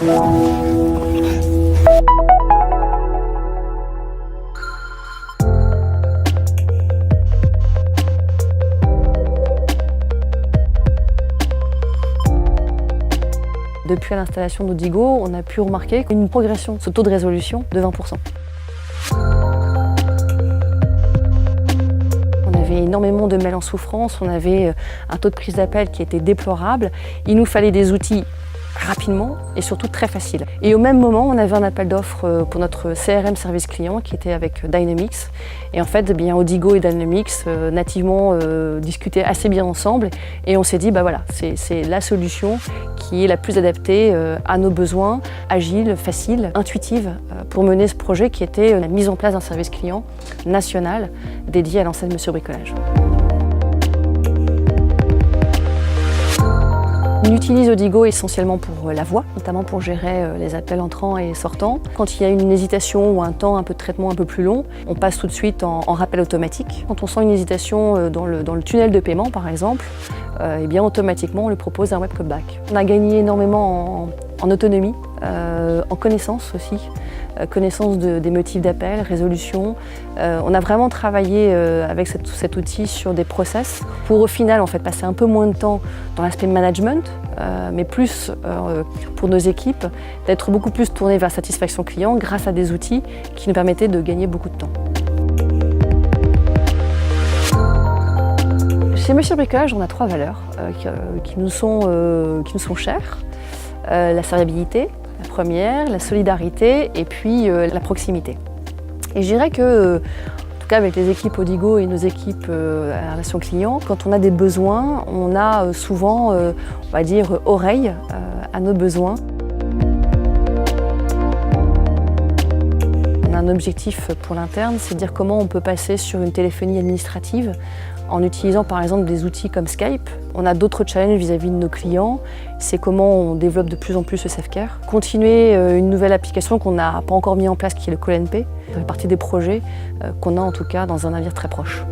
Depuis l'installation d'Odigo, on a pu remarquer une progression de ce taux de résolution de 20%. On avait énormément de mails en souffrance, on avait un taux de prise d'appel qui était déplorable. Il nous fallait des outils rapidement et surtout très faciles. Et au même moment, on avait un appel d'offres pour notre CRM service client qui était avec Dynamics. Et en fait, Odigo et Dynamics nativement discutaient assez bien ensemble et on s'est dit, voilà, c'est la solution qui est la plus adaptée à nos besoins, agile, facile, intuitive pour mener ce projet qui était la mise en place d'un service client national dédié à l'enseigne Monsieur Bricolage. On utilise Odigo essentiellement pour la voix, notamment pour gérer les appels entrants et sortants. Quand il y a une hésitation ou un temps un peu de traitement un peu plus long, on passe tout de suite en rappel automatique. Quand on sent une hésitation dans le tunnel de paiement par exemple, automatiquement on lui propose un web callback. On a gagné énormément en autonomie, en connaissance aussi, connaissance des motifs d'appel, résolution. On a vraiment travaillé avec cet outil sur des process pour au final en fait, passer un peu moins de temps dans l'aspect management, mais plus pour nos équipes, d'être beaucoup plus tourné vers la satisfaction client grâce à des outils qui nous permettaient de gagner beaucoup de temps. Chez Monsieur Bricolage, on a 3 valeurs qui nous sont chères. La serviabilité, la première, la solidarité et puis la proximité. Et je dirais que, en tout cas avec les équipes Odigo et nos équipes à la relation client, quand on a des besoins, on a souvent, on va dire, oreille à nos besoins. On a un objectif pour l'interne, c'est de dire comment on peut passer sur une téléphonie administrative en utilisant par exemple des outils comme Skype. On a d'autres challenges vis-à-vis de nos clients, c'est comment on développe de plus en plus le self-care. Continuer une nouvelle application qu'on n'a pas encore mis en place qui est le Call&Pay. Ça fait partie des projets qu'on a en tout cas dans un avenir très proche.